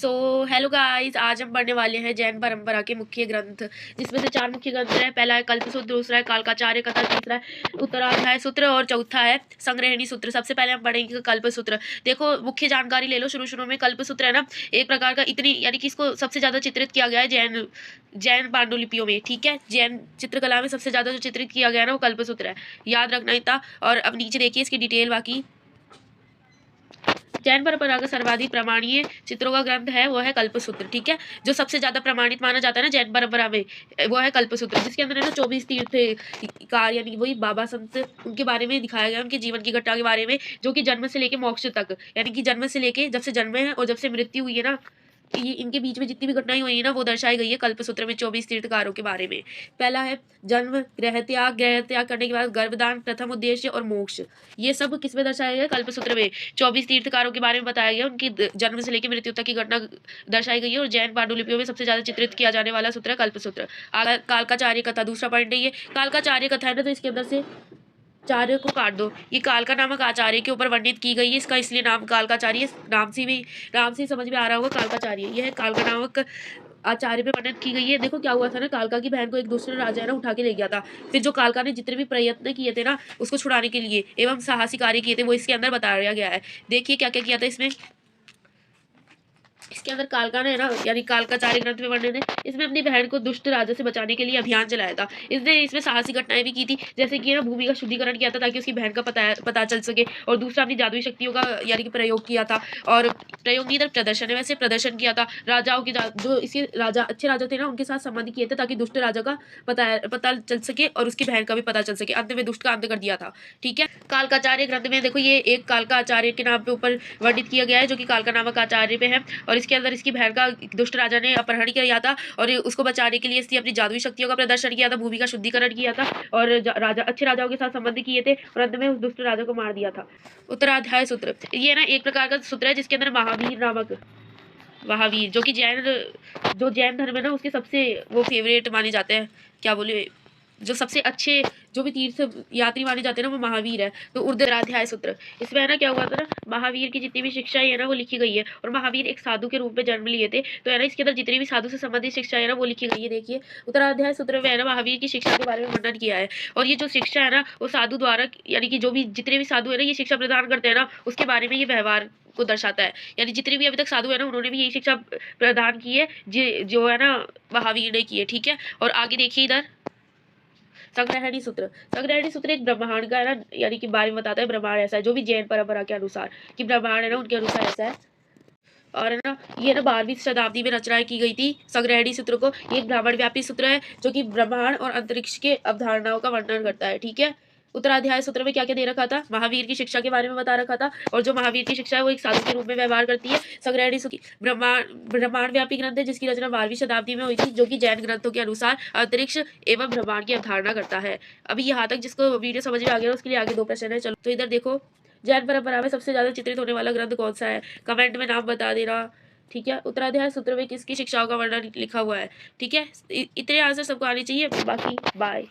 So hello guys, आज हम पढ़ने वाले हैं जैन परंपरा के मुख्य ग्रंथ, जिसमें से 4 मुख्य ग्रंथ हैं। पहला है कल्पसूत्र, दूसरा है कालकाचार्य कथा, तीसरा है उत्तराध्याय सूत्र और चौथा है संग्रहणी सूत्र। सबसे पहले हम पढ़ेंगे कल्पसूत्र। देखो, मुख्य जानकारी ले लो शुरू शुरू में। कल्पसूत्र है ना, एक प्रकार का इतनी यानी कि इसको सबसे ज्यादा चित्रित किया गया है जैन जैन पांडुलिपियों में। ठीक है, जैन चित्रकला में सबसे ज्यादा जो चित्रित किया गया है ना, वो कल्पसूत्र है। याद रखना इतना। और अब नीचे देखिए इसकी डिटेल। बाकी जैन परंपरा का सर्वाधिक प्रमाणीय चित्रों का ग्रंथ है वो है कल्पसूत्र। ठीक है, जो सबसे ज्यादा प्रमाणित माना जाता है ना जैन परंपरा में, वो है कल्पसूत्र, जिसके अंदर है ना 24 तीर्थकार यानी वही बाबा संत, उनके बारे में दिखाया गया, उनके जीवन की घटना के बारे में, जो कि जन्म से लेके मोक्ष तक, यानी कि जन्म से लेके जब से जन्मे हैं और जब से मृत्यु हुई है ना, ये इनके बीच में जितनी भी घटनाएं हुई है ना, वो दर्शाई गई है कल्पसूत्र में 24 तीर्थकारों के बारे में। पहला है जन्म, गृह त्याग करने के बाद गर्भदान, प्रथम उद्देश्य और मोक्ष। ये सब किसमें दर्शाया गया? कल्पसूत्र में। 24 तीर्थकारों के बारे में बताया गया, उनकी जन्म से लेकर मृत्यु तक की घटना दर्शाई गई है। और जैन पांडुलिपियों में सबसे ज्यादा चित्रित किया जाने वाला सूत्र है कल्पसूत्र। कालकाचार्य कथा दूसरा पॉइंट है ये। कालकाचार्य कथा है ना, तो इसके अंदर से चार्य को काट दो। ये कालका नामक आचार्य के ऊपर वर्णित की गई है, इसका इसलिए नाम कालकाचार्य। नाम से समझ में आ रहा होगा कालकाचार्य। यह कालका नामक आचार्य पे वर्णित की गई है। देखो क्या हुआ था ना, कालका की बहन को एक दूसरे राजा है ना उठा के ले गया था। फिर जो कालका ने जितने भी प्रयत्न किए थे ना उसको छुड़ाने के लिए एवं साहसी कार्य किए थे, वो इसके अंदर बताया गया है। देखिए क्या क्या किया था इसमें। इसके अंदर कालका ने ना, यानी कालकाचार्य ग्रंथ में वर्णन है, इसमें अपनी बहन को दुष्ट राजा से बचाने के लिए अभियान चलाया था। इसने इसमें साहसी घटनाएं भी की थी, जैसे कि ना भूमि का शुद्धिकरण किया था ताकि उसकी बहन का पता चल सके। और दूसरा अपनी जादुई शक्तियों का यानी कि प्रयोग किया था। और प्रयोग नहीं था, प्रदर्शन है, वैसे प्रदर्शन किया था। राजाओं के जो इसके राजा अच्छे राजा थे ना, उनके साथ संबंध किए थे ताकि दुष्ट राजा का पता चल सके और उसकी बहन का भी पता चल सके। अंत में दुष्ट का अंत कर दिया था। ठीक है, कालकाचार्य ग्रंथ में देखो, ये एक कालका आचार्य के नाम पे ऊपर वर्णित किया गया है, जो कि कालका नामक आचार्य पे है। और इसके अंदर इसकी बहन का दुष्ट राजा ने अपहरण किया था और उसको बचाने के लिए इसने अपनी जादुई शक्तियों का प्रदर्शन किया था, भूमि का शुद्धिकरण किया था और राजा अच्छे राजाओं के साथ संबंध किए थे और अंत में उस दुष्ट राजा को मार दिया था। उत्तराध्याय सूत्र, ये ना एक प्रकार का सूत्र है जिसके अंदर महावीर जो कि जैन धर्म है ना, उसके सबसे वो फेवरेट माने जाते हैं। क्या बोले, जो सबसे अच्छे जो भी तीर्थ यात्री माने जाते हैं ना, वो महावीर है। तो उत्तराध्याय सूत्र, इसमें है ना क्या हुआ था ना, महावीर की जितनी भी शिक्षाएं है ना वो लिखी गई है। और महावीर एक साधु के रूप में जन्म लिए थे, तो है ना इसके अंदर जितनी भी साधु से संबंधित शिक्षाएं है ना वो लिखी गई है। देखिए उत्तराध्याय सूत्र में है ना महावीर की शिक्षा के बारे में वर्णन किया है। और ये जो शिक्षा है ना, वो साधु द्वारा, यानी कि जो भी जितने भी साधु है ना ये शिक्षा प्रदान करते हैं ना, उसके बारे में ये व्यवहार को दर्शाता है। यानी जितने भी अभी तक साधु है ना, उन्होंने भी यही शिक्षा प्रदान की है जो है ना महावीर ने की है। ठीक है, और आगे देखिए इधर संग्रहणी सूत्र। संग्रहणी सूत्र एक ब्रह्मांड का है ना, यानी कि बारे में बताता है। ब्रह्मांड ऐसा है जो भी जैन परंपरा के अनुसार कि ब्रह्मांड है ना, उनके अनुसार ऐसा है। और है ना, ये ना 12वीं शताब्दी में रचनाएं की गई थी संग्रहणी सूत्र को। ये एक ब्राह्मण व्यापी सूत्र है जो कि ब्रह्मांड और अंतरिक्ष के अवधारणाओं का वर्णन करता है। ठीक है, उत्तराध्याय सूत्र में क्या क्या दे रखा था, महावीर की शिक्षा के बारे में बता रखा था। और जो महावीर की शिक्षा है वो एक साधु के रूप में व्यवहार करती है। संग्रहणी सूत्र ब्रह्मांड व्यापी ग्रंथ है जिसकी रचना 12वीं शताब्दी में हुई थी, जो कि जैन ग्रंथों के अनुसार अंतरिक्ष एवं ब्रह्मांड की अवधारणा करता है। अभी यहाँ तक जिसको वीडियो समझ में आ गया उसके लिए आगे 2 प्रश्न है। चलो तो इधर देखो, जैन परंपरा में सबसे ज्यादा चित्रित होने वाला ग्रंथ कौन सा है? कमेंट में नाम बता देना। ठीक है, उत्तराध्याय सूत्र में किसकी शिक्षाओं का वर्णन लिखा हुआ है? ठीक है, इतने आंसर सबको आने चाहिए। बाकी बाय।